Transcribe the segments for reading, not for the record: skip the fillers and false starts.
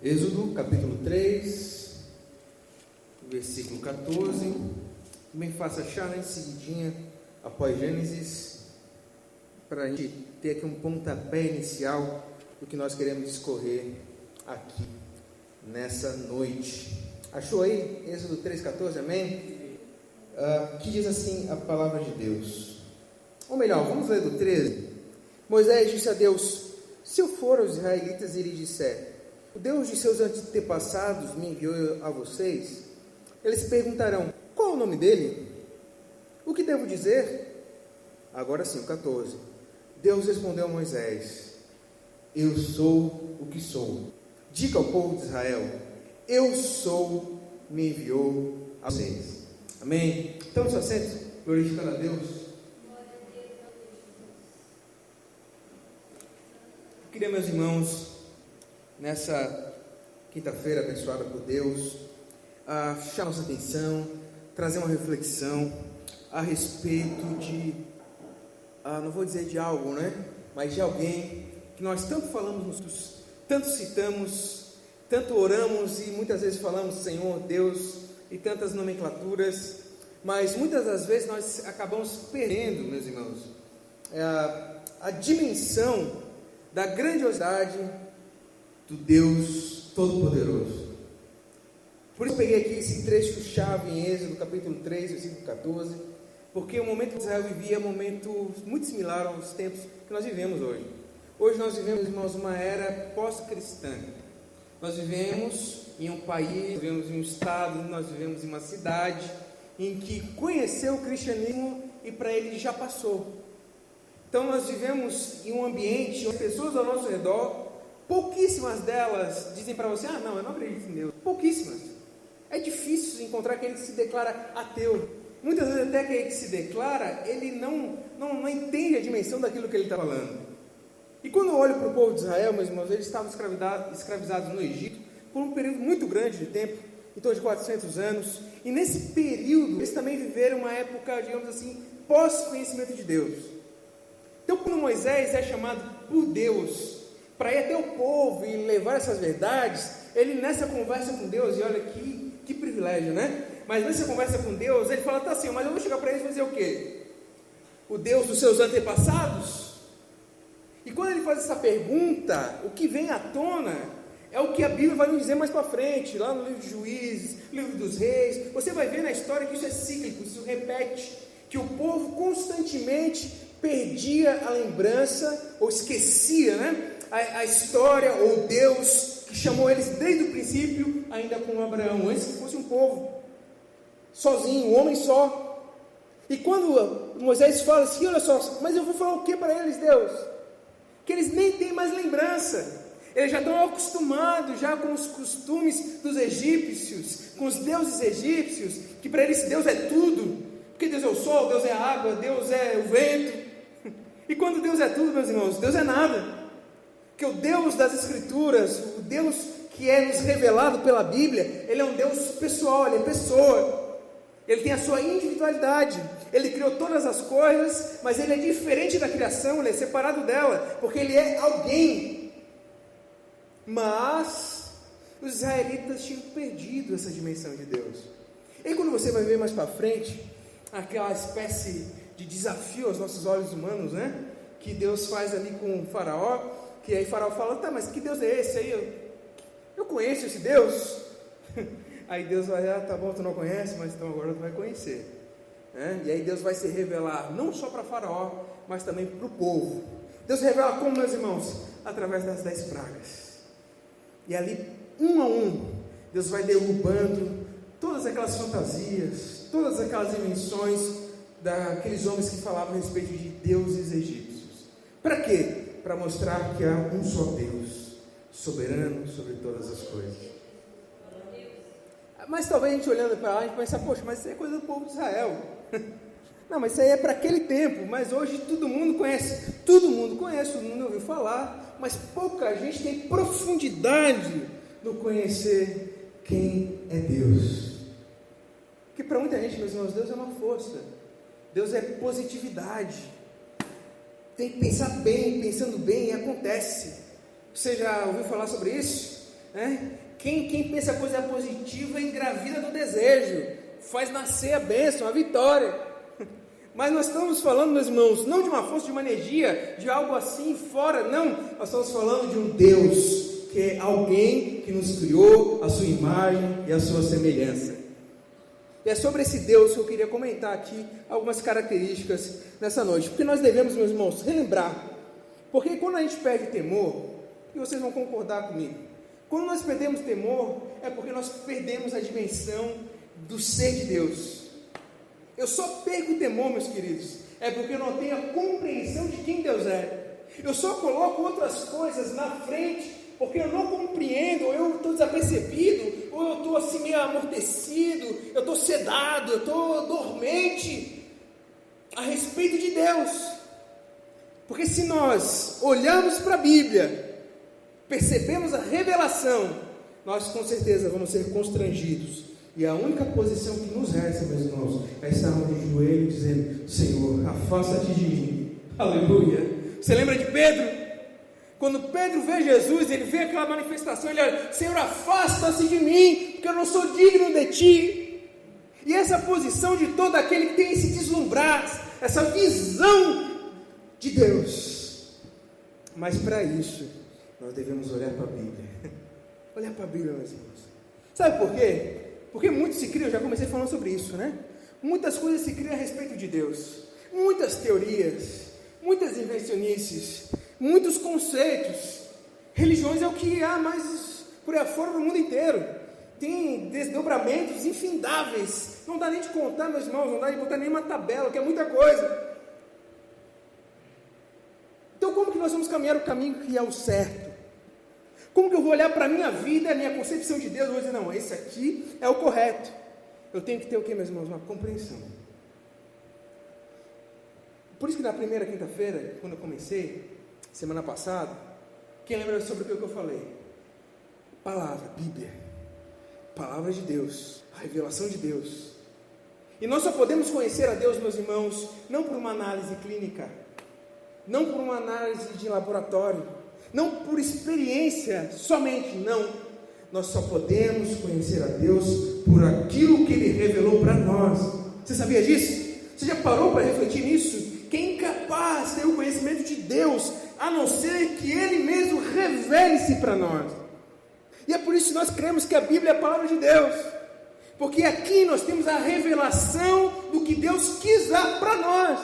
Êxodo, capítulo 3, versículo 14. Também faça achar, né, em seguidinha, após Gênesis, para a gente ter aqui um pontapé inicial do que nós queremos discorrer aqui, nessa noite. Achou aí? Êxodo 3,14, amém? Que diz assim a palavra de Deus. Ou melhor, vamos ler do 13. Moisés disse a Deus: se eu for aos israelitas e lhes disser, o Deus de seus antepassados me enviou a vocês, eles perguntarão, qual é o nome dele? O que devo dizer? Agora sim, o 14. Deus respondeu a Moisés: eu sou o que sou. Diga ao povo de Israel: eu sou, me enviou a vocês. Amém? Então, se assente, glorificando a Deus. Eu queria, meus irmãos, nessa quinta-feira abençoada por Deus, chamar nossa atenção, trazer uma reflexão a respeito de, não vou dizer de algo, né? Mas de alguém que nós tanto falamos, tanto citamos, tanto oramos e muitas vezes falamos Senhor, Deus, e tantas nomenclaturas, mas muitas das vezes nós acabamos perdendo, meus irmãos, a dimensão da grandiosidade do Deus Todo-Poderoso. Por isso eu peguei aqui esse trecho-chave em Êxodo, capítulo 3, versículo 14, porque o momento que Israel vivia é um momento muito similar aos tempos que nós vivemos hoje. Hoje nós vivemos, irmãos, uma era pós-cristã. Nós vivemos em um país, nós vivemos em um estado, nós vivemos em uma cidade em que conheceu o cristianismo e para ele já passou. Então nós vivemos em um ambiente onde pessoas ao nosso redor, pouquíssimas delas dizem para você, não, eu não acredito em Deus. Pouquíssimas. É difícil encontrar aquele que se declara ateu. Muitas vezes até aquele que se declara, ele não entende a dimensão daquilo que ele está falando. E quando eu olho para o povo de Israel, meus irmãos, eles estavam escravizados no Egito por um período muito grande de tempo, em torno de 400 anos. E nesse período, eles também viveram uma época, digamos assim, pós-conhecimento de Deus. Então, quando Moisés é chamado por Deus para ir até o povo e levar essas verdades, ele nessa conversa com Deus, e olha que privilégio, né? Mas nessa conversa com Deus, ele fala, tá assim, mas eu vou chegar para eles e fazer o quê? O Deus dos seus antepassados? E quando ele faz essa pergunta, o que vem à tona é o que a Bíblia vai nos dizer mais para frente, lá no livro de Juízes, livro dos Reis. Você vai ver na história que isso é cíclico, isso repete, que o povo constantemente perdia a lembrança, ou esquecia, né? A história, ou Deus, que chamou eles desde o princípio, ainda com Abraão, antes que fosse um povo, sozinho, um homem só. E quando Moisés fala assim, olha só, mas eu vou falar o que para eles, Deus? Que eles nem têm mais lembrança. Eles já estão acostumados já com os costumes dos egípcios, com os deuses egípcios, que para eles Deus é tudo, porque Deus é o sol, Deus é a água, Deus é o vento. E quando Deus é tudo, meus irmãos, Deus é nada. Porque o Deus das Escrituras, o Deus que é nos revelado pela Bíblia, Ele é um Deus pessoal, Ele é pessoa. Ele tem a sua individualidade. Ele criou todas as coisas, mas Ele é diferente da criação, Ele é separado dela, porque Ele é alguém. Mas os israelitas tinham perdido essa dimensão de Deus. E quando você vai ver mais para frente, aquela espécie de desafio aos nossos olhos humanos, né? Que Deus faz ali com o faraó, que aí o faraó fala, tá, mas que Deus é esse aí? Eu conheço esse Deus. Aí Deus vai, tá bom, tu não conhece, mas então agora tu vai conhecer. E aí Deus vai se revelar, não só para faraó, mas também para o povo. Deus se revela como, meus irmãos? Através das 10 pragas. E ali, um a um, Deus vai derrubando todas aquelas fantasias, todas aquelas invenções daqueles homens que falavam a respeito de deuses egípcios. Para quê? Para mostrar que há um só Deus, soberano sobre todas as coisas. Mas talvez a gente olhando para lá, a gente pensa, poxa, mas isso é coisa do povo de Israel. Não, mas isso aí é para aquele tempo, mas hoje todo mundo conhece, todo mundo ouviu falar, mas pouca gente tem profundidade no conhecer quem é Deus. Porque para muita gente, meus irmãos, Deus é uma força, Deus é positividade, tem que pensar bem, pensando bem, e acontece. Você já ouviu falar sobre isso? né? Quem pensa coisa positiva engravida do desejo, faz nascer a bênção, a vitória. Mas nós estamos falando, meus irmãos, não de uma força, de uma energia, de algo assim fora, não. Nós estamos falando de um Deus, que é alguém que nos criou a sua imagem e a sua semelhança. E é sobre esse Deus que eu queria comentar aqui algumas características nessa noite. Porque nós devemos, meus irmãos, relembrar. Porque quando a gente perde temor, e vocês vão concordar comigo, quando nós perdemos temor, é porque nós perdemos a dimensão do ser de Deus. Eu só perco o temor, meus queridos, é porque eu não tenho a compreensão de quem Deus é. Eu só coloco outras coisas na frente, porque eu não compreendo, ou eu estou desapercebido, ou eu estou assim meio amortecido, eu estou sedado, eu estou dormente a respeito de Deus. Porque se nós olhamos para a Bíblia, percebemos a revelação, nós com certeza vamos ser constrangidos. E a única posição que nos resta, meus irmãos, é estarmos de joelho dizendo: Senhor, afasta-te de mim. Aleluia. Você lembra de Pedro? Quando Pedro vê Jesus, ele vê aquela manifestação, ele olha: Senhor, afasta-se de mim, porque eu não sou digno de ti. E essa posição de todo aquele que tem esse deslumbrar, essa visão de Deus. Mas para isso, nós devemos olhar para a Bíblia. Olhar para a Bíblia, meus irmãos. Sabe por quê? Porque muito se cria, eu já comecei falando sobre isso, né? Muitas coisas se criam a respeito de Deus. Muitas teorias, muitas invencionices, muitos conceitos. Religiões é o que há mais por aí fora no mundo inteiro. Tem desdobramentos infindáveis. Não dá nem de contar, meus irmãos, não dá de botar nenhuma tabela, que é muita coisa. Então como que nós vamos caminhar o caminho que é o certo? Como que eu vou olhar para a minha vida, a minha concepção de Deus, e vou dizer: não, esse aqui é o correto. Eu tenho que ter o que, meus irmãos? Uma compreensão. Por isso que na primeira quinta-feira, quando eu comecei, semana passada, quem lembra sobre o que eu falei? Palavra, Bíblia, palavra de Deus, a revelação de Deus. E nós só podemos conhecer a Deus, meus irmãos, não por uma análise clínica, não por uma análise de laboratório, não por experiência somente, não. Nós só podemos conhecer a Deus por aquilo que Ele revelou para nós. Você sabia disso? Você já parou para refletir nisso? Que é incapaz de ter o conhecimento de Deus, a não ser que Ele mesmo revele-se para nós. E é por isso que nós cremos que a Bíblia é a palavra de Deus. Porque aqui nós temos a revelação do que Deus quis dar para nós.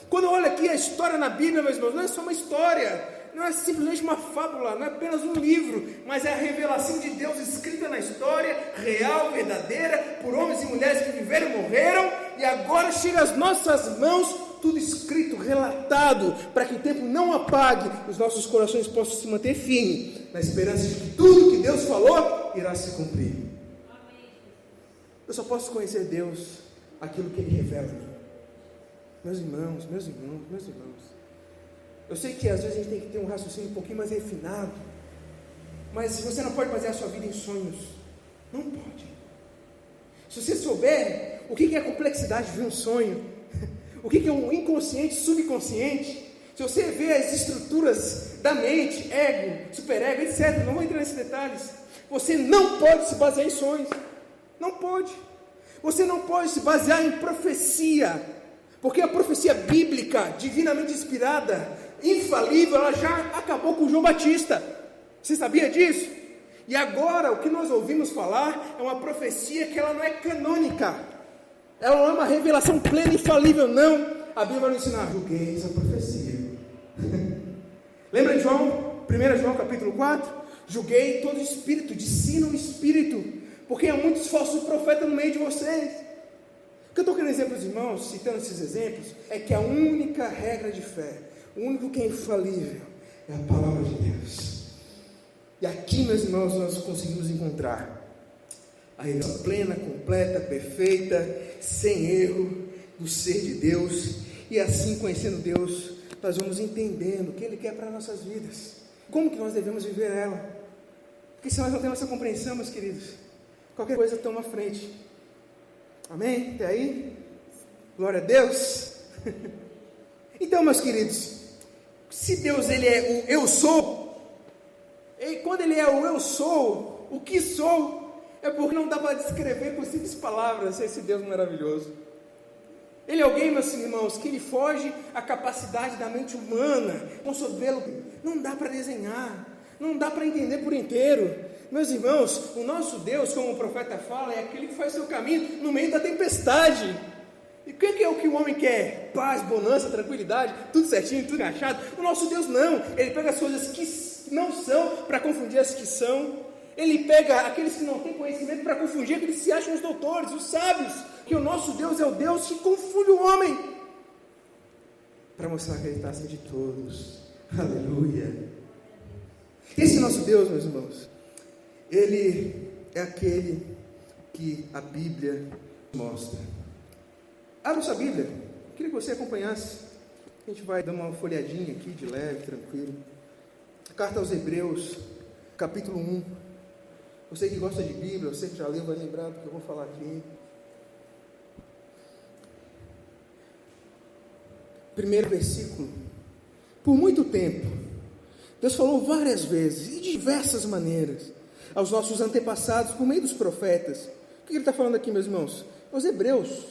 Quando eu olho aqui a história na Bíblia, meus irmãos, não é só uma história, não é simplesmente uma fábula, não é apenas um livro, mas é a revelação de Deus escrita na história, real, verdadeira, por homens e mulheres que viveram e morreram, e agora chega às nossas mãos, tudo escrito, relatado, para que o tempo não apague, os nossos corações possam se manter firmes, na esperança de que tudo que Deus falou, irá se cumprir. Eu só posso conhecer Deus, aquilo que Ele revela a mim. Meus irmãos, eu sei que às vezes a gente tem que ter um raciocínio um pouquinho mais refinado, mas você não pode basear a sua vida em sonhos, não pode. Se você souber o que é a complexidade de um sonho, o que é um inconsciente, subconsciente, se você vê as estruturas da mente, ego, superego, etc., não vou entrar nesses detalhes, você não pode se basear em sonhos, não pode. Você não pode se basear em profecia, porque a profecia bíblica, divinamente inspirada, infalível, ela já acabou com João Batista. Você sabia disso? E agora o que nós ouvimos falar é uma profecia que ela não é canônica, ela não é uma revelação plena e infalível, não. A Bíblia vai nos ensinar: julguei essa profecia. Lembra de João, 1 João capítulo 4? Julguei todo espírito, discina o espírito, porque há muitos falsos profetas no meio de vocês. O que eu estou querendo dizer para os irmãos, citando esses exemplos, é que a única regra de fé, o único que é infalível, é a palavra de Deus. E aqui, meus irmãos, nós conseguimos encontrar a revelação plena, completa, perfeita, sem erro, do ser de Deus. E assim, conhecendo Deus, nós vamos entendendo o que Ele quer para as nossas vidas, como que nós devemos viver ela. Porque se nós não temos essa compreensão, meus queridos, qualquer coisa toma à frente. Amém? Até aí? Glória a Deus. Então, meus queridos, se Deus Ele é o eu sou, e quando ele é o eu sou, o que sou, é porque não dá para descrever com simples palavras esse Deus maravilhoso. Ele é alguém, meus irmãos, que ele foge à capacidade da mente humana, concebê-lo. Não dá para desenhar, não dá para entender por inteiro. Meus irmãos, o nosso Deus, como o profeta fala, é aquele que faz seu caminho no meio da tempestade. E o que é o que o homem quer? Paz, bonança, tranquilidade, tudo certinho, tudo encaixado. O nosso Deus não, ele pega as coisas que não são para confundir as que são. Ele pega aqueles que não têm conhecimento para confundir aqueles que se acham os doutores, os sábios. Que o nosso Deus é o Deus que confunde o homem, para mostrar que ele está acima de todos. Aleluia. Esse nosso Deus, meus irmãos, ele é aquele que a Bíblia mostra. Abra sua Bíblia, eu queria que você acompanhasse. A gente vai dar uma folhadinha aqui, de leve, tranquilo. A carta aos Hebreus, capítulo 1. Você que gosta de Bíblia, você que já leu, vai lembrar do que eu vou falar aqui. Primeiro versículo. Por muito tempo, Deus falou várias vezes, e de diversas maneiras, aos nossos antepassados, por meio dos profetas. O que ele está falando aqui, meus irmãos? Aos hebreus,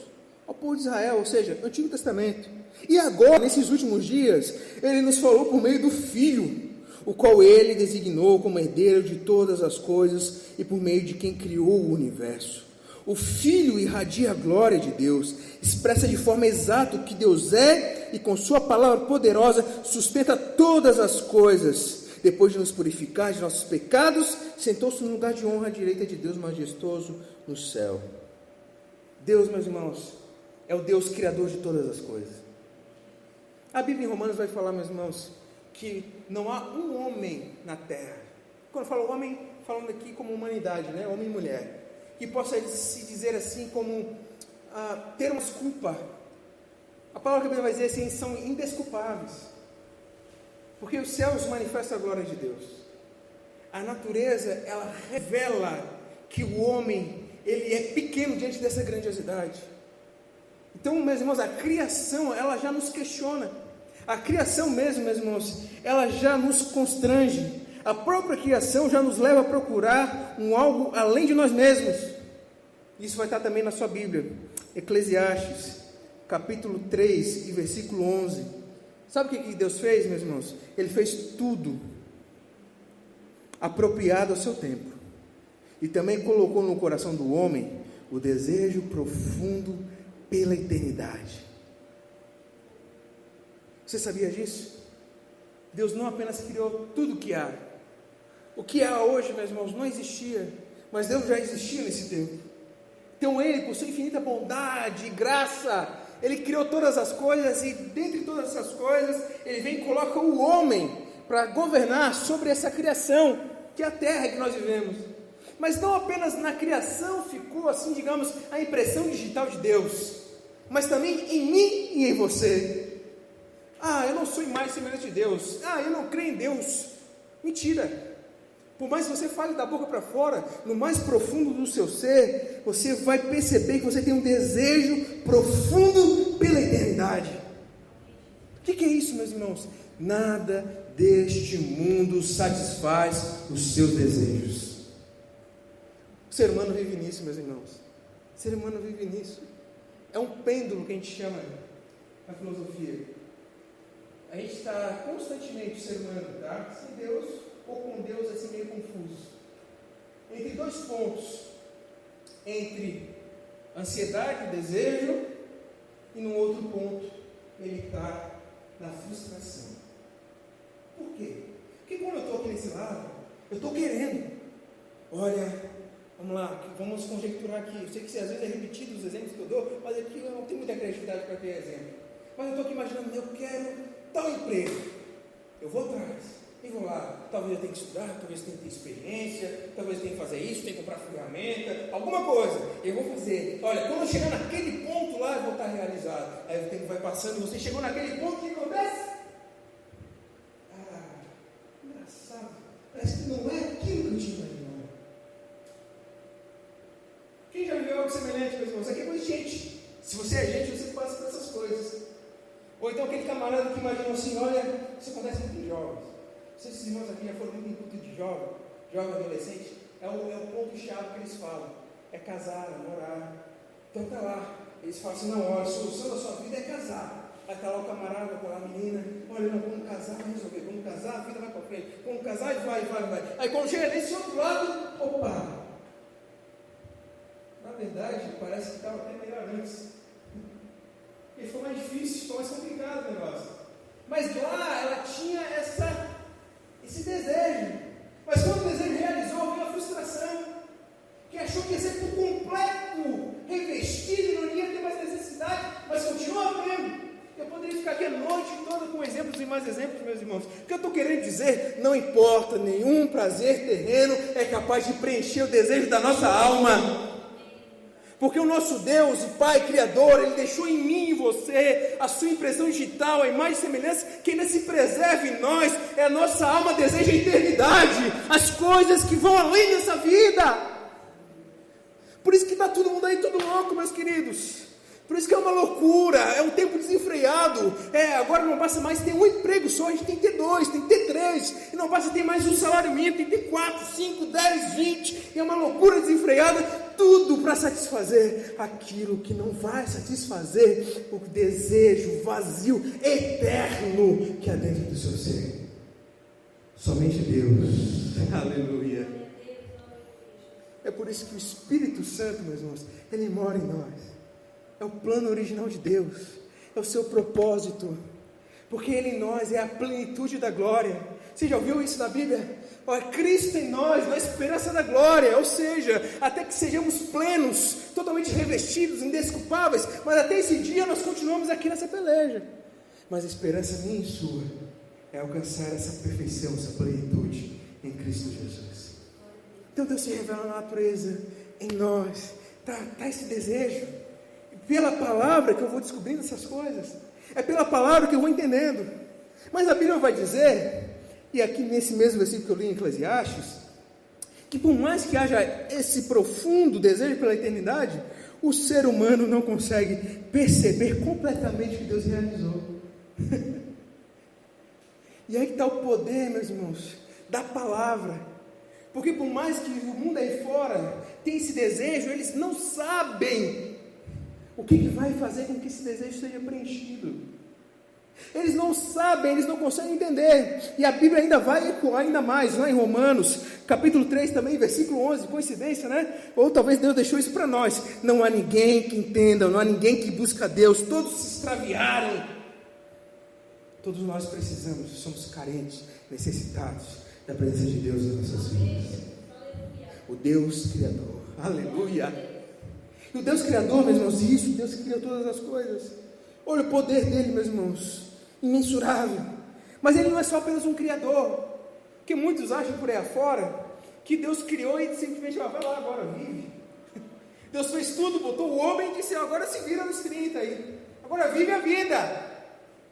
ao povo de Israel, ou seja, Antigo Testamento. E agora, nesses últimos dias, ele nos falou por meio do Filho, o qual ele designou como herdeiro de todas as coisas e por meio de quem criou o universo. O Filho irradia a glória de Deus, expressa de forma exata o que Deus é e com sua palavra poderosa sustenta todas as coisas. Depois de nos purificar de nossos pecados, sentou-se no lugar de honra à direita de Deus majestoso no céu. Deus, meus irmãos, é o Deus criador de todas as coisas. A Bíblia em Romanos vai falar, meus irmãos, que não há um homem na terra. Quando eu falo homem, falando aqui como humanidade, né? Homem e mulher, que possa se dizer assim como ter uma desculpa. A palavra que a Bíblia vai dizer assim, são indesculpáveis, porque os céus manifestam a glória de Deus. A natureza, ela revela que o homem, ele é pequeno diante dessa grandiosidade. Então, meus irmãos, a criação, ela já nos questiona. A criação mesmo, meus irmãos, ela já nos constrange. A própria criação já nos leva a procurar algo além de nós mesmos. Isso vai estar também na sua Bíblia. Eclesiastes, capítulo 3 e versículo 11. Sabe o que Deus fez, meus irmãos? Ele fez tudo apropriado ao seu tempo. E também colocou no coração do homem o desejo profundo pela eternidade. Você sabia disso? Deus não apenas criou tudo o que há. O que há hoje, meus irmãos, não existia, mas Deus já existia nesse tempo. Então Ele, por sua infinita bondade e graça, Ele criou todas as coisas, e dentre todas essas coisas, Ele vem e coloca o homem para governar sobre essa criação, que é a terra que nós vivemos. Mas não apenas na criação ficou assim, digamos, a impressão digital de Deus, mas também em mim e em você. Eu não sou mais semelhante de Deus. Eu não creio em Deus. Mentira. Por mais que você fale da boca para fora, no mais profundo do seu ser, você vai perceber que você tem um desejo profundo pela eternidade. O que é isso, meus irmãos? Nada deste mundo satisfaz os seus desejos. O ser humano vive nisso, meus irmãos. O ser humano vive nisso. É um pêndulo que a gente chama na filosofia. A gente está constantemente, o ser humano, tá? Sem Deus ou com Deus, assim meio confuso. Entre dois pontos. Entre ansiedade, desejo, e no outro ponto, ele está na frustração. Por quê? Porque quando eu estou aqui nesse lado, eu estou querendo. Olha, vamos lá, vamos conjecturar aqui. Eu sei que às vezes é repetido os exemplos que eu dou, mas aqui eu não tenho muita criatividade para ter exemplo. Mas eu estou aqui imaginando, eu quero tal emprego, eu vou atrás, e vou lá, talvez eu tenha que estudar, talvez eu tenha que ter experiência, talvez eu tenha que fazer isso, tenha que comprar ferramenta, alguma coisa, eu vou fazer. Olha, quando eu chegar naquele ponto lá, eu vou estar realizado. Aí o tempo vai passando, e você chegou naquele ponto, o que acontece? Engraçado, parece que não é aquilo que eu tinha imaginado. Quem já viveu algo semelhante, meus irmãos? Aqui é coisa de gente. Se você é gente, você passa por essas coisas. Ou então aquele camarada que imagina assim, olha, isso acontece muito em jovens. Esses irmãos aqui já foram muito em culto de jovem. jovem adolescente, é o ponto-chave que eles falam, é casar, namorar. Então tá lá, eles falam assim, não, olha, a solução da sua vida é casar. Aí tá lá o camarada, tá lá a menina, olha, não, vamos casar, vai resolver, vamos casar, a vida vai para frente, vamos casar e vai. Aí quando chega desse outro lado, opa! Na verdade, parece que estava até melhor antes. E ficou mais difícil, ficou mais complicado o negócio. Mas lá ela tinha esse desejo. Mas quando o desejo realizou, veio a frustração. Que achou que ia ser por completo revestido e não ia ter mais necessidade, mas continua vendo. Eu poderia ficar aqui a noite toda com exemplos e mais exemplos, meus irmãos. O que eu estou querendo dizer, não importa, nenhum prazer terreno é capaz de preencher o desejo da nossa alma. Porque o nosso Deus, o Pai Criador, Ele deixou em mim e em você a sua impressão digital, a imagem e semelhança, que ainda se preserve em nós. É a nossa alma deseja a eternidade, as coisas que vão além dessa vida. Por isso que está todo mundo aí todo louco, meus queridos. Por isso que é uma loucura, é um tempo desenfreado. Agora não basta mais ter um emprego só, a gente tem que ter 2, tem que ter 3. E não basta ter mais um salário mínimo, tem que ter 4, 5, 10, 20. E é uma loucura desenfreada, tudo para satisfazer aquilo que não vai satisfazer o desejo vazio, eterno que há dentro do seu ser. Somente Deus. Aleluia. É por isso que o Espírito Santo, meus irmãos, Ele mora em nós. É o plano original de Deus, é o seu propósito, porque Ele em nós é a plenitude da glória. Você já ouviu isso na Bíblia? Cristo em nós, na esperança da glória, ou seja, até que sejamos plenos, totalmente revestidos, indesculpáveis, mas até esse dia nós continuamos aqui nessa peleja. Mas a esperança minha e sua é alcançar essa perfeição, essa plenitude em Cristo Jesus. Então Deus se revela na natureza, em nós, tá esse desejo. Pela palavra que eu vou descobrindo essas coisas, é pela palavra que eu vou entendendo. Mas a Bíblia vai dizer, e aqui nesse mesmo versículo que eu li em Eclesiastes, que por mais que haja esse profundo desejo pela eternidade, o ser humano não consegue perceber completamente o que Deus realizou. E aí que está o poder, meus irmãos, da palavra. Porque por mais que o mundo aí fora tenha esse desejo, eles não sabem o que vai fazer com que esse desejo seja preenchido. Eles não sabem, eles não conseguem entender. E a Bíblia ainda vai ecoar ainda mais, lá em Romanos, capítulo 3 também, versículo 11, coincidência, né? Ou talvez Deus deixou isso para nós. Não há ninguém que entenda, não há ninguém que busca Deus, todos se extraviaram. Todos nós precisamos, somos carentes, necessitados da presença de Deus nas nossas vidas. O Deus Criador, aleluia. E o Deus Criador, meus irmãos, isso, Deus que criou todas as coisas. Olha o poder dele, meus irmãos, imensurável. Mas ele não é só apenas um Criador, porque muitos acham por aí afora que Deus criou e simplesmente vai lá agora, vive. Deus fez tudo, botou o homem e disse, agora se vira nos 30 aí, agora vive a vida.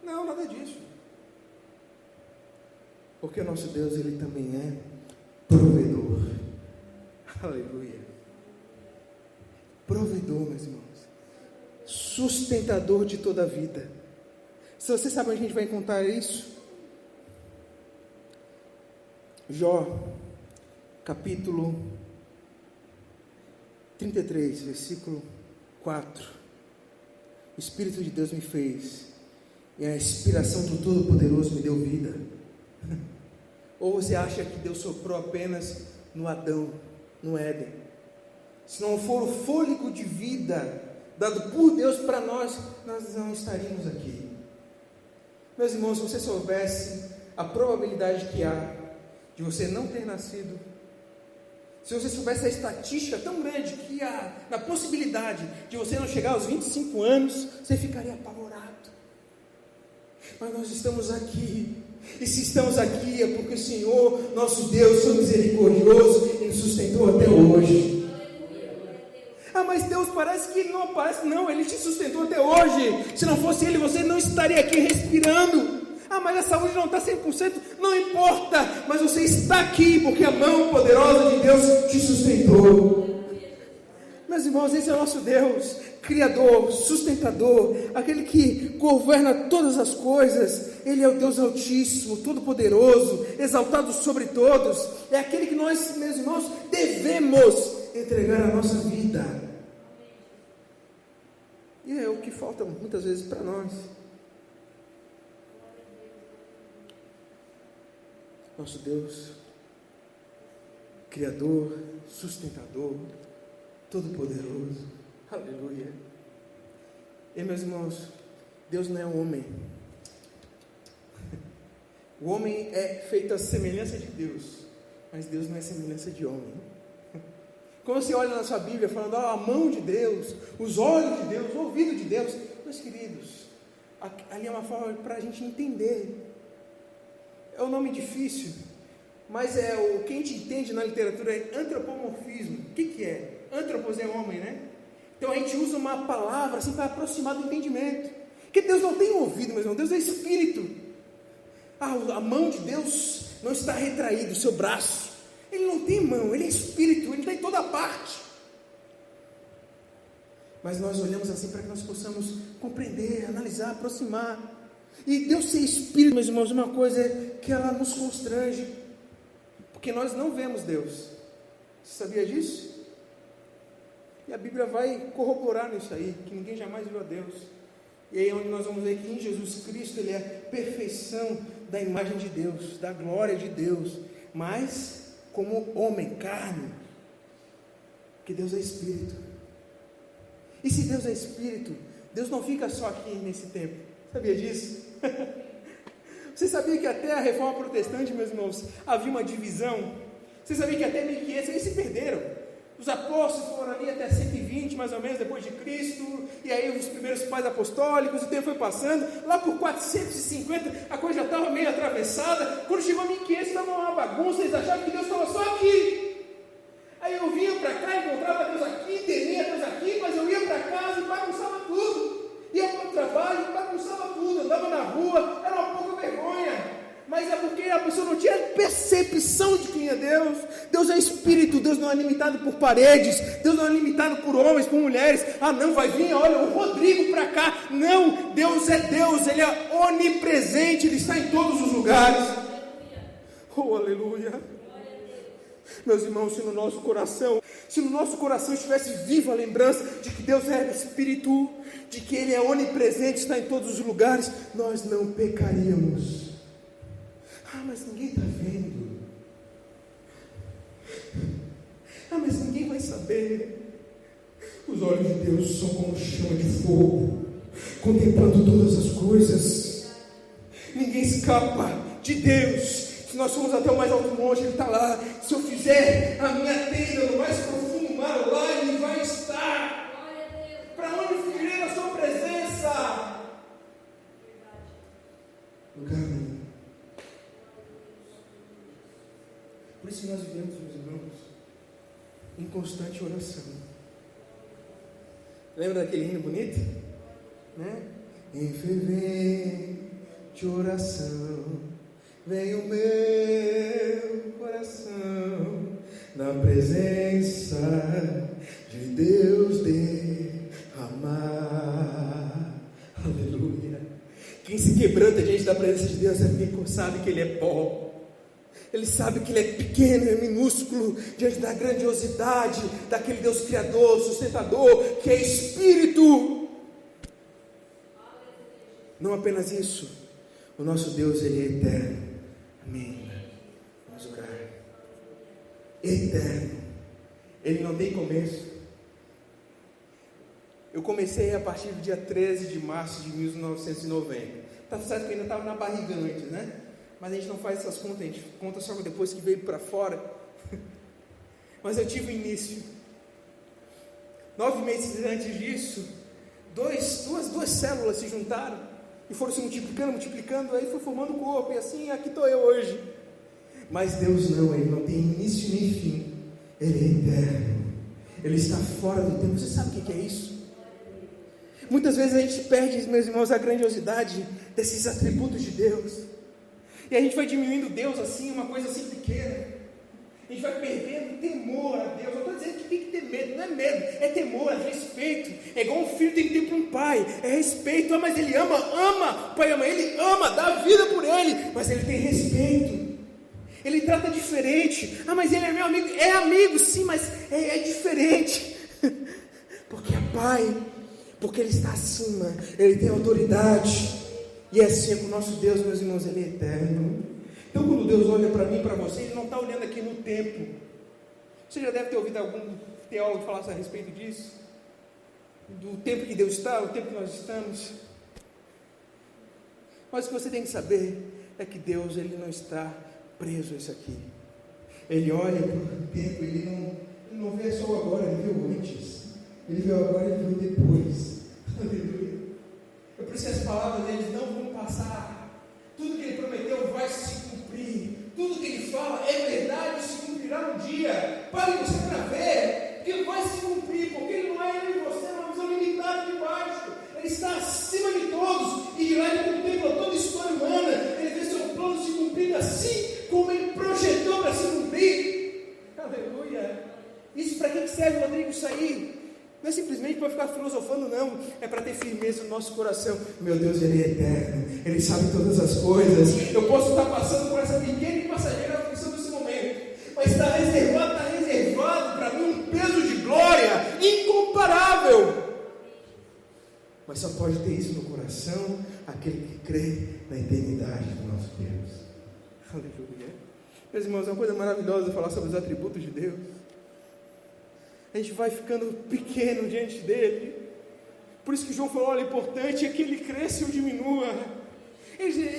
Não, nada disso. Porque o nosso Deus, Ele também é provedor. Aleluia. Provedor, meus irmãos, sustentador de toda a vida. Se você sabe onde a gente vai encontrar isso, Jó, capítulo 33, versículo 4. O Espírito de Deus me fez, e a inspiração do Todo-Poderoso me deu vida. Ou você acha que Deus soprou apenas no Adão, no Éden? Se não for o fôlego de vida dado por Deus para nós, nós não estaríamos aqui. Meus irmãos, se você soubesse a probabilidade que há de você não ter nascido, se você soubesse a estatística tão grande que há na possibilidade de você não chegar aos 25 anos, você ficaria apavorado. Mas nós estamos aqui, e se estamos aqui é porque o Senhor, nosso Deus, foi misericordioso e nos sustentou até hoje. Mas Deus parece que não aparece. Não, Ele te sustentou até hoje. Se não fosse Ele, você não estaria aqui respirando. Mas a saúde não está 100%. Não importa, mas você está aqui porque a mão poderosa de Deus te sustentou. Meus irmãos, esse é o nosso Deus, Criador, sustentador, aquele que governa todas as coisas. Ele é o Deus Altíssimo, Todo-Poderoso, exaltado sobre todos. É aquele que nós, meus irmãos, devemos entregar a nossa vida. E é o que falta muitas vezes para nós. Nosso Deus, Criador, sustentador, Todo-Poderoso, aleluia. E meus irmãos, Deus não é um homem. O homem é feito à semelhança de Deus, mas Deus não é semelhança de homem. Quando você olha na sua Bíblia falando, a mão de Deus, os olhos de Deus, o ouvido de Deus, meus queridos, ali é uma forma para a gente entender. É um nome difícil, mas o que a gente entende na literatura é antropomorfismo. O que é? Antropos é homem, né? Então a gente usa uma palavra assim para aproximar do entendimento. Porque Deus não tem ouvido, meu irmão, Deus é espírito. A mão de Deus não está retraída, o seu braço. Ele não tem mão, ele é espírito, ele está em toda parte. Mas nós olhamos assim para que nós possamos compreender, analisar, aproximar. E Deus ser espírito, meus irmãos, uma coisa que ela nos constrange, porque nós não vemos Deus. Você sabia disso? E a Bíblia vai corroborar nisso aí, que ninguém jamais viu a Deus. E aí é onde nós vamos ver que em Jesus Cristo Ele é a perfeição da imagem de Deus, da glória de Deus, mas como homem, carne, porque Deus é Espírito. E se Deus é Espírito, Deus não fica só aqui nesse tempo. Sabia disso? Você sabia que até a Reforma Protestante, meus irmãos, havia uma divisão? Você sabia que até 1500 eles se perderam? Os apóstolos foram ali até 120, mais ou menos, depois de Cristo, e aí os primeiros pais apostólicos, o tempo foi passando, lá por 450, a coisa já estava meio atravessada. Quando chegou a 1500, estava uma bagunça, eles achavam que Deus estava só aqui. Aí eu vinha para cá, encontrava Deus aqui, temia Deus aqui, mas eu ia para casa e bagunçava tudo. Ia para o trabalho, bagunçava tudo, andava na rua, era uma pouca vergonha. Mas é porque a pessoa não tinha percepção de quem é Deus. Deus é Espírito, Deus não é limitado por paredes, Deus não é limitado por homens, por mulheres. Não vai vir, olha, o Rodrigo para cá. Não, Deus é Deus, Ele é onipresente, Ele está em todos os lugares. Oh, aleluia. Meus irmãos, se no nosso coração estivesse viva a lembrança de que Deus é Espírito, de que Ele é onipresente, está em todos os lugares, nós não pecaríamos. Mas ninguém está vendo. Mas ninguém vai saber. Os olhos de Deus são como chama de fogo, contemplando todas as coisas. Ninguém escapa de Deus. Se nós formos até o mais alto monte, Ele está lá. Se eu fizer a minha tenda no mais profundo mar, lá Ele vai estar. Para onde fugirei da sua presença? Lugar nenhum. Por isso nós vivemos, meus irmãos, em constante oração. Lembra daquele hino bonito? Né? Em fervente oração vem o meu coração na presença de Deus derramar. Aleluia. Quem se quebranta diante da presença de Deus é porque sabe que Ele é pó. Ele sabe que Ele é pequeno, é minúsculo, diante da grandiosidade daquele Deus Criador, sustentador, que é Espírito. Não apenas isso, o nosso Deus, Ele é eterno. Amém. Vamos orar. Eterno. Ele não tem começo. Eu comecei a partir do dia 13 de março de 1990. Está certo que eu ainda estava na barriga antes, né? Mas a gente não faz essas contas, a gente conta só depois que veio para fora. Mas eu tive o início. 9 meses antes disso, duas células se juntaram e foram se multiplicando, aí foi formando o corpo, e assim, aqui estou eu hoje. Mas Deus não, Ele não tem início nem fim. Ele é eterno. Ele está fora do tempo. Você sabe o que é isso? Muitas vezes a gente perde, meus irmãos, a grandiosidade desses atributos de Deus. E a gente vai diminuindo Deus assim, uma coisa assim pequena. A gente vai perdendo temor a Deus. Eu estou dizendo que tem que ter medo, não é medo, é temor, é respeito. É igual um filho tem que ter para um pai, é respeito. Ah, mas ele ama, o pai ama, ele ama, dá a vida por ele, mas ele tem respeito. Ele trata diferente. Ah, mas ele é meu amigo, é amigo sim, mas é diferente. Porque é pai, porque ele está acima, ele tem autoridade. E assim é com o nosso Deus, meus irmãos, ele é eterno. Então quando Deus olha para mim e para você, ele não está olhando aqui no tempo. Você já deve ter ouvido algum teólogo falar a respeito disso, do tempo que Deus está, o tempo que nós estamos. Mas o que você tem que saber é que Deus, ele não está preso a isso aqui. Ele olha para o tempo, ele não vê só agora, ele viu antes, ele viu agora, ele viu depois. Aleluia. É por isso que as palavras deles não vão passar. Tudo que ele prometeu vai se cumprir. Tudo que ele fala é verdade e se cumprirá um dia. Pare você para ver que vai se cumprir, porque ele não é eu e você, é uma visão limitada de baixo. Ele está acima de todos e lá ele contempla toda a história humana. Ele vê seu plano se cumprindo assim como ele projetou para se cumprir. Aleluia. Isso para que serve, Rodrigo, isso aí? Não é simplesmente para ficar filosofando, não. É para ter firmeza no nosso coração. Meu Deus, ele é eterno. Ele sabe todas as coisas. Eu posso estar passando por essa pequena e passageira aflição desse momento, mas está reservado para mim um peso de glória incomparável. Mas só pode ter isso no coração aquele que crê na eternidade do nosso Deus. Aleluia. Meus irmãos, é uma coisa maravilhosa falar sobre os atributos de Deus. A gente vai ficando pequeno diante dele. Por isso que João falou, olha, o importante é que ele cresça ou diminua.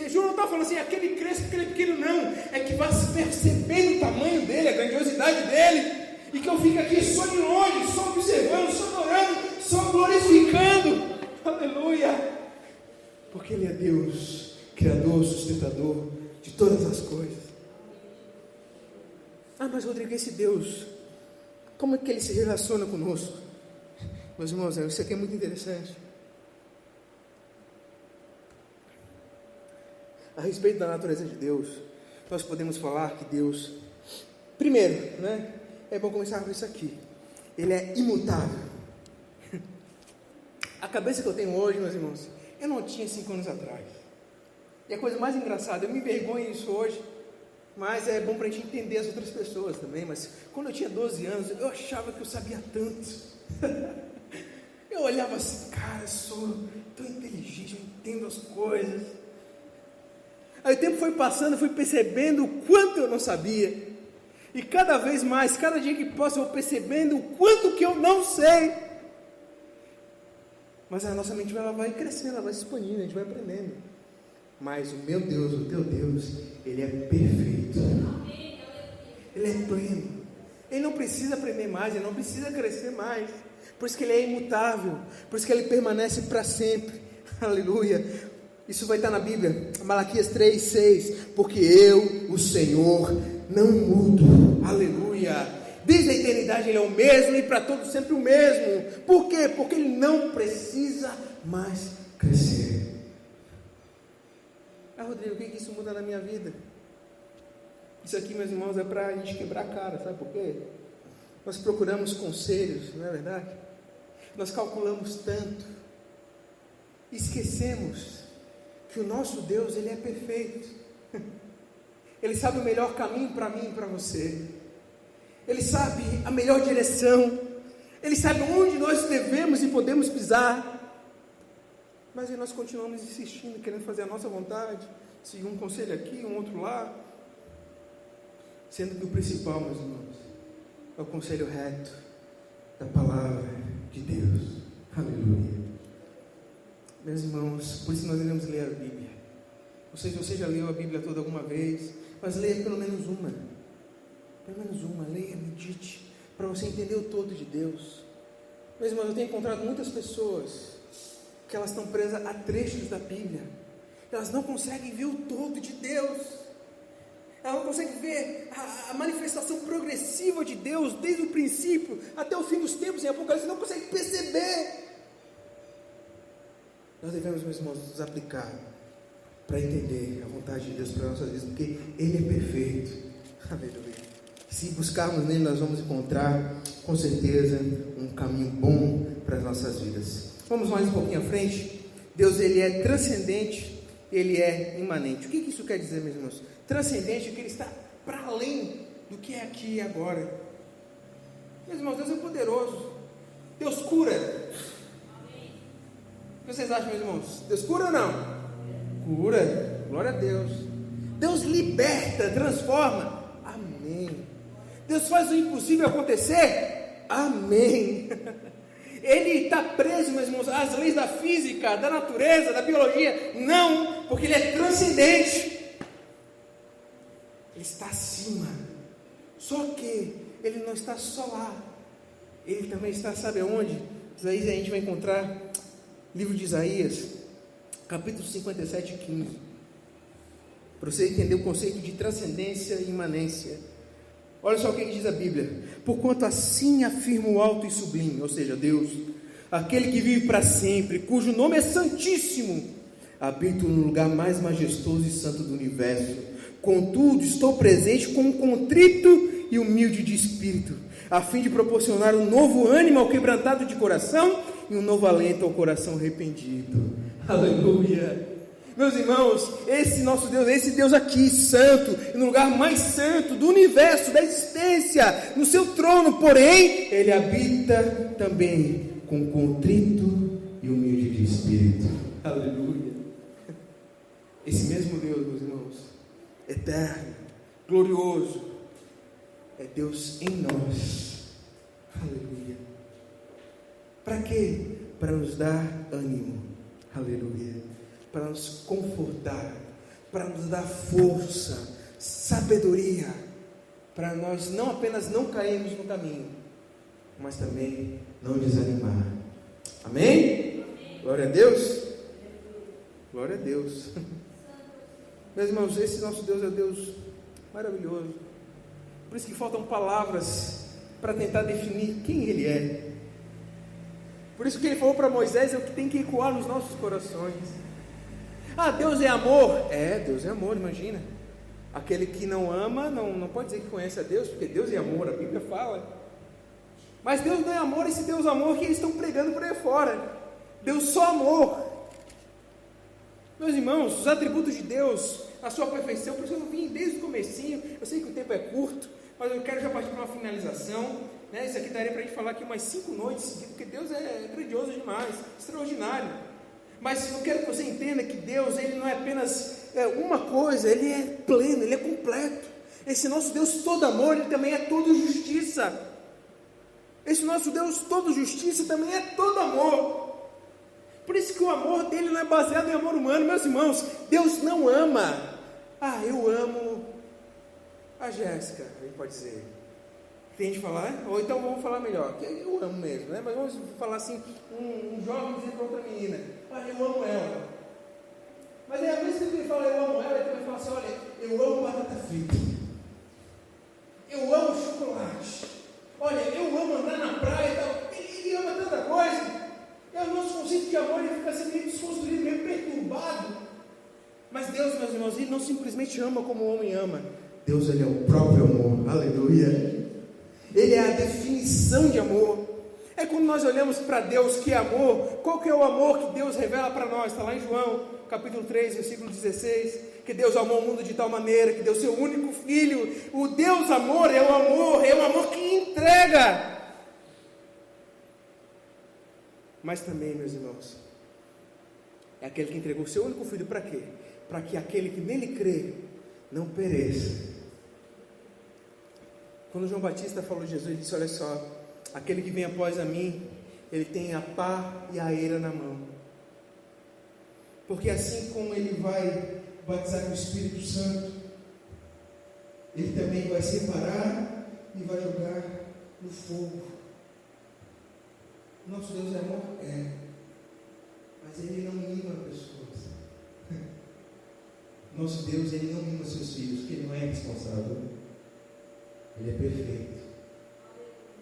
João não está falando assim, aquele cresce porque ele é pequeno, não. É que vai se percebendo o tamanho dele, a grandiosidade dele. E que eu fico aqui só de longe, só observando, só adorando, só glorificando. Aleluia. Porque ele é Deus, Criador, sustentador de todas as coisas. Ah, mas Rodrigo, esse Deus, como é que ele se relaciona conosco? Meus irmãos, isso aqui é muito interessante. A respeito da natureza de Deus, nós podemos falar que Deus, primeiro, né? É bom começar com isso aqui. Ele é imutável. A cabeça que eu tenho hoje, meus irmãos, eu não tinha 5 anos atrás. E a coisa mais engraçada, eu me envergonho disso hoje, mas é bom para a gente entender as outras pessoas também. Mas quando eu tinha 12 anos, eu achava que eu sabia tanto. Eu olhava assim, cara, eu sou tão inteligente, eu entendo as coisas. Aí o tempo foi passando, eu fui percebendo o quanto eu não sabia. E cada vez mais, cada dia que passa, eu vou percebendo o quanto que eu não sei. Mas a nossa mente ela vai crescendo, ela vai se expandindo, a gente vai aprendendo. Mas o meu Deus, o teu Deus, ele é perfeito. Ele é pleno. Ele não precisa aprender mais, ele não precisa crescer mais. Por isso que ele é imutável, por isso que ele permanece para sempre. Aleluia. Isso vai estar na Bíblia, Malaquias 3:6. Porque eu, o Senhor, não mudo. Aleluia. Desde a eternidade ele é o mesmo e para todos sempre o mesmo. Por quê? Porque ele não precisa mais crescer. Ah, Rodrigo, o que isso muda na minha vida? Isso aqui, meus irmãos, é para a gente quebrar a cara, sabe por quê? Nós procuramos conselhos, não é verdade? Nós calculamos tanto, esquecemos que o nosso Deus, ele é perfeito. Ele sabe o melhor caminho para mim e para você. Ele sabe a melhor direção. Ele sabe onde nós devemos e podemos pisar. Mas aí nós continuamos insistindo, querendo fazer a nossa vontade, seguir um conselho aqui, um outro lá. Sendo que o principal, meus irmãos, é o conselho reto da palavra de Deus. Aleluia. Meus irmãos, por isso nós iremos ler a Bíblia. Não sei se você já leu a Bíblia toda alguma vez, mas leia pelo menos uma. Pelo menos uma, leia, medite, para você entender o todo de Deus. Meus irmãos, eu tenho encontrado muitas pessoas que elas estão presas a trechos da Bíblia. Elas não conseguem ver o todo de Deus. Elas não conseguem ver a manifestação progressiva de Deus, desde o princípio até o fim dos tempos, em Apocalipse, não conseguem perceber. Nós devemos, meus irmãos, nos aplicar para entender a vontade de Deus para as nossas vidas, porque Ele é perfeito. Aleluia. Se buscarmos nele, nós vamos encontrar, com certeza, um caminho bom para as nossas vidas. Vamos mais um pouquinho à frente. Deus, ele é transcendente, ele é imanente. O que isso quer dizer, meus irmãos? Transcendente é que ele está para além do que é aqui e agora. Meus irmãos, Deus é poderoso. Deus cura. O que vocês acham, meus irmãos? Deus cura ou não? Cura. Glória a Deus. Deus liberta, transforma. Amém. Deus faz o impossível acontecer. Amém. Ele está preso, meus irmãos, às leis da física, da natureza, da biologia. Não, porque ele é transcendente. Ele está acima. Só que ele não está só lá. Ele também está, sabe aonde? Isaías, a gente vai encontrar livro de Isaías, capítulo 57, 15. Para você entender o conceito de transcendência e imanência. Olha só o que diz a Bíblia: porquanto assim afirma o alto e sublime, ou seja, Deus, aquele que vive para sempre, cujo nome é santíssimo, habito no lugar mais majestoso e santo do universo. Contudo, estou presente com um contrito e humilde de espírito, a fim de proporcionar um novo ânimo ao quebrantado de coração e um novo alento ao coração arrependido. Aleluia! Meus irmãos, esse nosso Deus, esse Deus aqui, santo, no lugar mais santo do universo, da existência, no seu trono, porém, ele habita também com contrito e humilde de espírito. Aleluia! Esse mesmo Deus, meus irmãos, eterno, glorioso, é Deus em nós. Aleluia! Para quê? Para nos dar ânimo. Aleluia! Para nos confortar, para nos dar força, sabedoria, para nós não apenas não cairmos no caminho, mas também não desanimar. Amém? Glória a Deus. Glória a Deus. Meus irmãos, esse nosso Deus é Deus maravilhoso. Por isso que faltam palavras para tentar definir quem Ele é. Por isso que Ele falou para Moisés, é o que tem que ecoar nos nossos corações. Ah, Deus é amor. É, Deus é amor, imagina. Aquele que não ama, não pode dizer que conhece a Deus, porque Deus é amor, a Bíblia fala. Mas Deus não é amor, esse Deus amor que eles estão pregando por aí fora. Deus só amor. Meus irmãos, os atributos de Deus, a sua perfeição, por isso eu vim desde o comecinho. Eu sei que o tempo é curto, mas eu quero já partir para uma finalização. Isso aqui daria para a gente falar aqui umas 5 noites, porque Deus é grandioso demais, extraordinário. Mas eu quero que você entenda que Deus, Ele não é apenas uma coisa, Ele é pleno, Ele é completo. Esse nosso Deus todo amor, Ele também é todo justiça. Esse nosso Deus todo justiça também é todo amor. Por isso que o amor dele não é baseado em amor humano, meus irmãos. Deus não ama. Ah, eu amo a Jéssica, a gente pode dizer. Tem gente falar, ou então vamos falar melhor, que eu amo mesmo, né? Mas vamos falar assim, um jovem dizer para outra menina, ah, eu amo ela. Mas aí, a vez que ele fala eu amo ela, ele também fala assim, olha, eu amo batata frita. Eu amo chocolate. Olha, eu amo andar na praia e tal. Ele ama tanta coisa. É o nosso conceito de amor, ele fica assim meio desconstruído, meio perturbado. Mas Deus, meus irmãos, Ele não simplesmente ama como o homem ama. Deus, Ele é o próprio amor. Aleluia. Ele é a definição de amor. É quando nós olhamos para Deus que é amor. Qual que é o amor que Deus revela para nós? Está lá em João, capítulo 3, versículo 16. Que Deus amou o mundo de tal maneira que deu seu único filho. O Deus amor é um amor que entrega. Mas também, meus irmãos, é aquele que entregou o seu único filho para quê? Para que aquele que nele crê não pereça. Quando João Batista falou de Jesus, ele disse, olha só, aquele que vem após a mim, ele tem a pá e a eira na mão. Porque assim como ele vai batizar com o Espírito Santo, ele também vai separar e vai jogar no fogo. Nosso Deus é amor? É. Mas Ele não mima pessoas. Nosso Deus, Ele não mima seus filhos, porque Ele não é responsável. Ele é perfeito.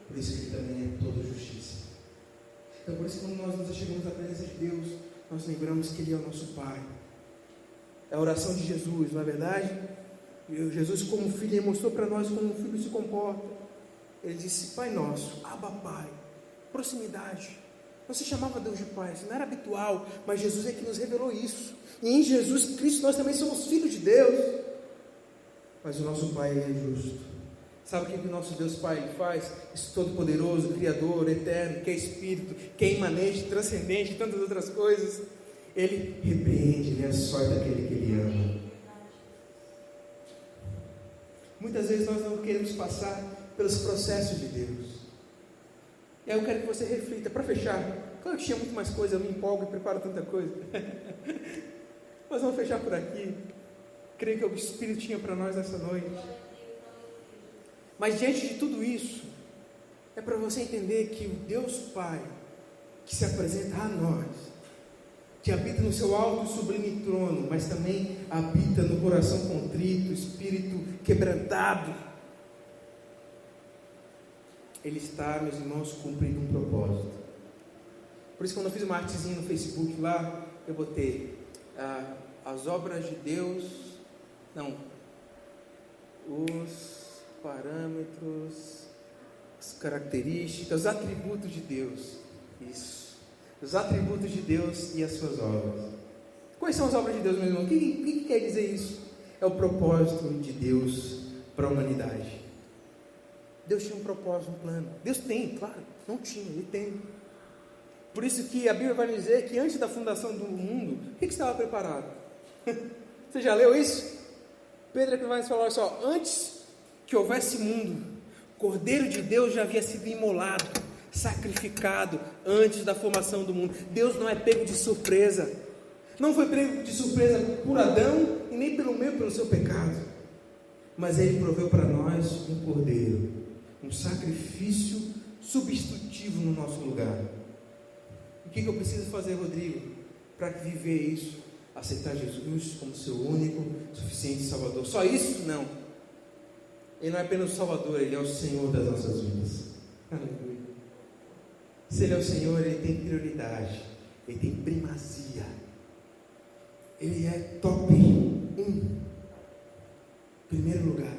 Por isso que Ele também é toda justiça. Então, por isso, quando nós nos chegamos à presença de Deus, nós lembramos que Ele é o nosso Pai. É a oração de Jesus, não é verdade? E Jesus, como filho, ele mostrou para nós como um filho se comporta. Ele disse: Pai nosso, Abba Pai, proximidade. Não se chamava Deus de Pai, isso não era habitual, mas Jesus é que nos revelou isso. E em Jesus Cristo nós também somos filhos de Deus. Mas o nosso Pai é justo. Sabe o que o nosso Deus Pai faz? Isso todo-poderoso, Criador, eterno, que é Espírito, que é imanente, transcendente, e tantas outras coisas. Ele repreende, ele açoita aquele que ele ama. Muitas vezes nós não queremos passar pelos processos de Deus. E aí eu quero que você reflita, para fechar. Claro que tinha muito mais coisa, eu me empolgo e preparo tanta coisa. Mas vamos fechar por aqui. Creio que o Espírito tinha para nós nessa noite. Mas diante de tudo isso, é para você entender que o Deus Pai, que se apresenta a nós, que habita no seu alto e sublime trono, mas também habita no coração contrito, espírito quebrantado, Ele está, meus irmãos, cumprindo um propósito. Por isso, quando eu fiz uma artezinha no Facebook lá, eu botei as obras de Deus, os parâmetros, as características, os atributos de Deus. Isso. Os atributos de Deus e as suas obras. Quais são as obras de Deus, meu irmão? O que quer dizer isso? É o propósito de Deus para a humanidade. Deus tinha um propósito, um plano. Deus tem, claro, não tinha, Ele tem. Por isso que a Bíblia vai dizer que antes da fundação do mundo, o que estava preparado? Você já leu isso? Pedro é que vai falar só, antes que houvesse mundo, o Cordeiro de Deus já havia sido imolado, sacrificado antes da formação do mundo. Deus não é pego de surpresa. Não foi pego de surpresa por Adão e nem pelo seu pecado. Mas Ele proveu para nós um Cordeiro, um sacrifício substitutivo no nosso lugar. O que eu preciso fazer, Rodrigo, para viver isso? Aceitar Jesus como seu único, suficiente Salvador. Só isso? Não. Ele não é apenas o Salvador, Ele é o Senhor das nossas vidas. Aleluia. Se Ele é o Senhor, Ele tem prioridade, Ele tem primazia, Ele é top 1, primeiro lugar.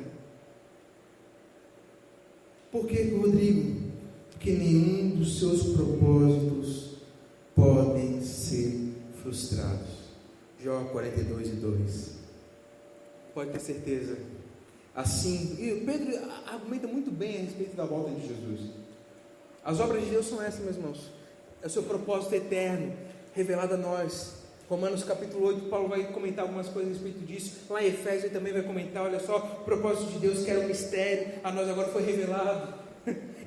Por que, Rodrigo? Porque nenhum dos seus propósitos podem ser frustrados. Jó 42:2. Pode ter certeza. Assim, e Pedro argumenta muito bem a respeito da volta de Jesus. As obras de Deus são essas, meus irmãos. É o seu propósito eterno, revelado a nós. Romanos capítulo 8, Paulo vai comentar algumas coisas a respeito disso. Lá em Efésios ele também vai comentar, olha só, o propósito de Deus que era um mistério, a nós agora foi revelado.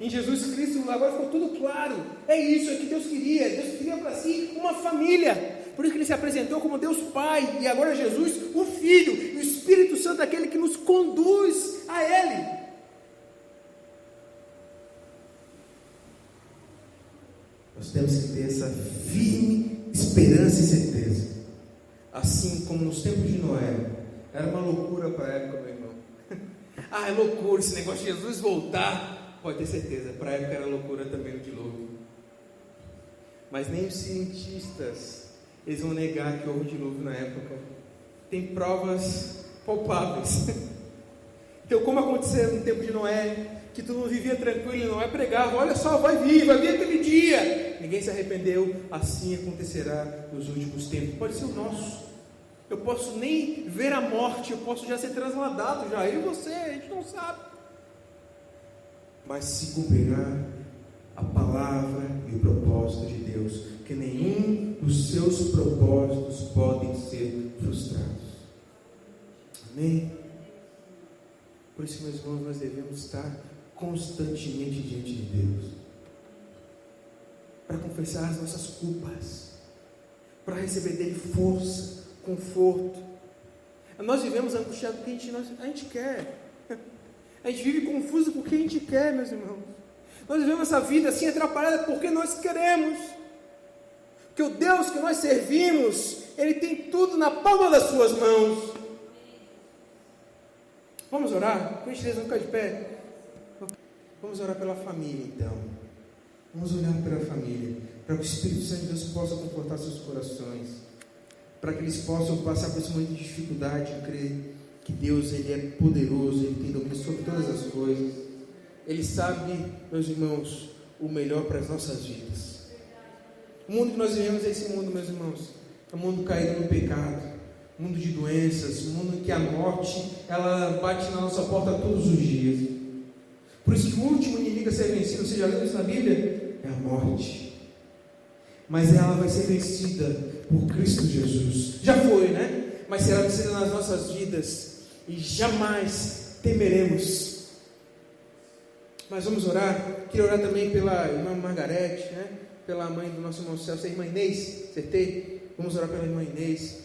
Em Jesus Cristo agora ficou tudo claro. É isso, é que Deus queria para si uma família. Por isso que Ele se apresentou como Deus Pai, e agora Jesus, o Filho, e o Espírito Santo é aquele que nos conduz a Ele. Nós temos que ter essa firme esperança e certeza. Assim como nos tempos de Noé, era uma loucura para a época, meu irmão. É loucura esse negócio de Jesus voltar. Pode ter certeza, para a época era loucura também o dilúvio. Mas nem os cientistas, eles vão negar que houve dilúvio na época. Tem provas palpáveis. Então, como aconteceu no tempo de Noé, que todo mundo vivia tranquilo, e Noé pregava, olha só, vai vir aquele dia. Ninguém se arrependeu, assim acontecerá nos últimos tempos. Pode ser o nosso. Eu posso nem ver a morte, eu posso já ser transladado já, eu e você, a gente não sabe. Mas se cumprirá a palavra e o propósito de Deus, que nenhum dos seus propósitos podem ser frustrados. Amém? Por isso, meus irmãos, nós devemos estar constantemente diante de Deus, para confessar as nossas culpas, para receber dele força, conforto. Nós vivemos angustiados porque a gente quer. A gente vive confuso porque a gente quer, meus irmãos. Nós vivemos essa vida assim atrapalhada porque nós queremos. Porque o Deus que nós servimos, Ele tem tudo na palma das suas mãos. Vamos orar? Com gentileza, vamos ficar de pé. Vamos orar pela família, então. Vamos olhar pela família, para que o Espírito Santo de Deus possa confortar seus corações, para que eles possam passar por esse momento de dificuldade, de crer que Deus, Ele é poderoso, Ele tem domínio sobre todas as coisas. Ele sabe, meus irmãos, o melhor para as nossas vidas. O mundo que nós vivemos é esse mundo, meus irmãos, é um mundo caído no pecado, um mundo de doenças, um mundo em que a morte, ela bate na nossa porta todos os dias. Por isso que o último inimigo a ser vencido, você já leu isso na Bíblia? É a morte. Mas ela vai ser vencida por Cristo Jesus. Já foi, né? Mas será vencida nas nossas vidas e jamais temeremos. Mas vamos orar. Queria orar também pela irmã Margarete, né? Pela mãe do nosso irmão Celso, a irmã Inês, acertei? Vamos orar pela irmã Inês,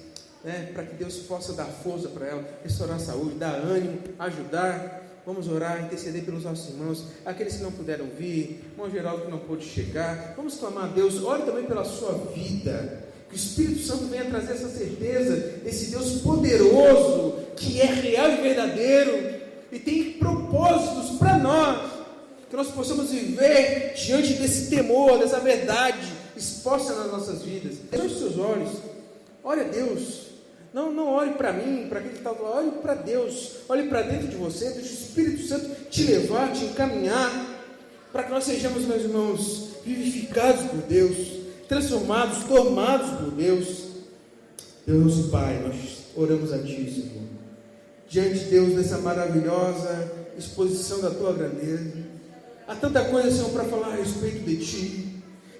né? Para que Deus possa dar força para ela, restaurar a saúde, dar ânimo, ajudar. Vamos orar, interceder pelos nossos irmãos, aqueles que não puderam vir, irmão Geraldo que não pôde chegar. Vamos clamar a Deus. Ore também pela sua vida, que o Espírito Santo venha trazer essa certeza desse Deus poderoso, que é real e verdadeiro e tem propósitos para nós, que nós possamos viver diante desse temor, dessa verdade exposta nas nossas vidas. Feche os seus olhos, ore a Deus. Não olhe para mim, para aquele que está do lado, olhe para Deus, olhe para dentro de você, deixe o Espírito Santo te levar, te encaminhar, para que nós sejamos, meus irmãos, vivificados por Deus, transformados, tomados por Deus. Deus Pai, nós oramos a Ti, Senhor, diante de Deus dessa maravilhosa exposição da Tua grandeza. Há tanta coisa, Senhor, para falar a respeito de Ti,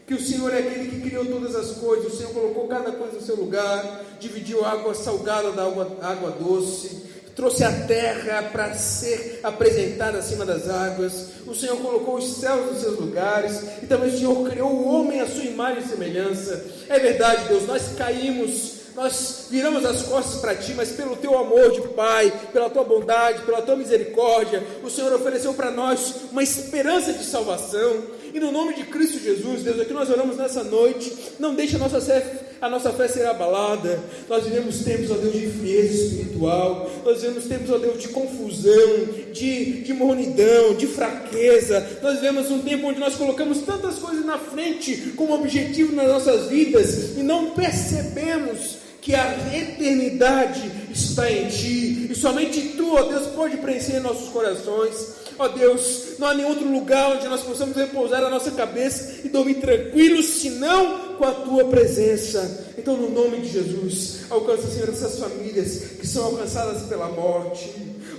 que o Senhor é aquele que criou todas as coisas, o Senhor colocou cada coisa no seu lugar, dividiu a água salgada da água doce, trouxe a terra para ser apresentada acima das águas, o Senhor colocou os céus nos seus lugares, e também o Senhor criou o homem à sua imagem e semelhança. É verdade, Deus, nós caímos, nós viramos as costas para Ti, mas pelo Teu amor de Pai, pela Tua bondade, pela Tua misericórdia, o Senhor ofereceu para nós uma esperança de salvação. E no nome de Cristo Jesus, Deus, aqui nós oramos nessa noite, não deixe a nossa fé ser abalada. Nós vivemos tempos, ó Deus, de frieza espiritual, nós vivemos tempos, ó Deus, de confusão, de mornidão, de fraqueza. Nós vivemos um tempo onde nós colocamos tantas coisas na frente como objetivo nas nossas vidas e não percebemos que a eternidade está em Ti, e somente Tu, ó Deus, pode preencher nossos corações. Ó Deus, não há nenhum outro lugar onde nós possamos repousar a nossa cabeça e dormir tranquilos, senão com a Tua presença. Então, no nome de Jesus, alcança, Senhor, essas famílias que são alcançadas pela morte.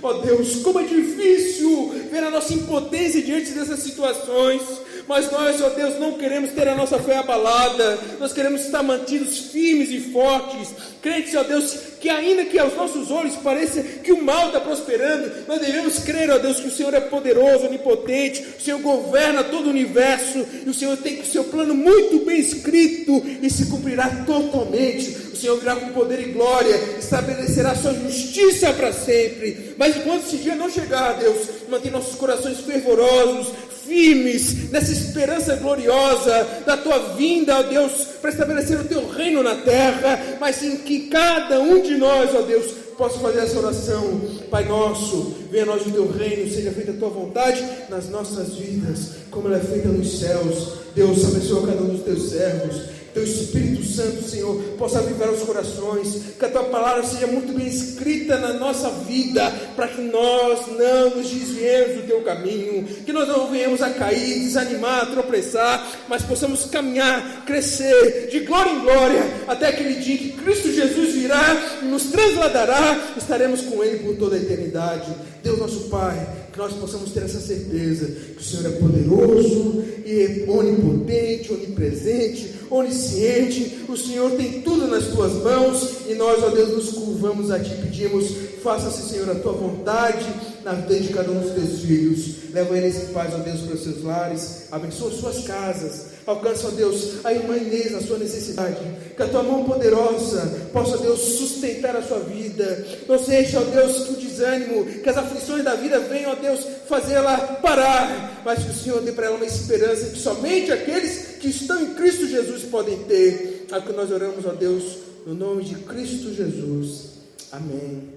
Ó Deus, como é difícil ver a nossa impotência diante dessas situações, mas nós, ó Deus, não queremos ter a nossa fé abalada, nós queremos estar mantidos firmes e fortes, crentes, ó Deus, que ainda que aos nossos olhos pareça que o mal está prosperando, nós devemos crer, ó Deus, que o Senhor é poderoso, onipotente, o Senhor governa todo o universo, e o Senhor tem o seu plano muito bem escrito, e se cumprirá totalmente. O Senhor virá com poder e glória, estabelecerá a sua justiça para sempre. Mas enquanto esse dia não chegar, Deus, mantém nossos corações fervorosos, firmes, nessa esperança gloriosa da Tua vinda, ó Deus, para estabelecer o Teu reino na terra, mas em que cada um de nós, ó Deus, possa fazer essa oração. Pai nosso, venha a nós o Teu reino, seja feita a Tua vontade nas nossas vidas, como ela é feita nos céus. Deus, abençoa cada um dos Teus servos. Teu Espírito Santo, Senhor, possa avivar os corações, que a Tua palavra seja muito bem escrita na nossa vida, para que nós não nos desviemos do Teu caminho, que nós não venhamos a cair, desanimar, tropeçar, mas possamos caminhar, crescer de glória em glória, até aquele dia que Cristo Jesus virá e nos transladará, estaremos com Ele por toda a eternidade. Deus nosso Pai, que nós possamos ter essa certeza, que o Senhor é poderoso e onipotente, onipresente, onisciente. O Senhor tem tudo nas Tuas mãos, e nós, ó Deus, nos curvamos a Ti e pedimos: faça-se, Senhor, a Tua vontade na vida de cada um dos Teus filhos. Leva eles em paz, ó Deus, para os seus lares, abençoa suas casas, alcança, ó Deus, a irmã Inês na sua necessidade, que a Tua mão poderosa possa, ó Deus, sustentar a sua vida. Não seja, ó Deus, que o desânimo, que as aflições da vida venham, ó Deus, fazê-la parar, mas que o Senhor dê para ela uma esperança que somente aqueles que estão em Cristo Jesus podem ter. É o que nós oramos, ó Deus, no nome de Cristo Jesus. Amém.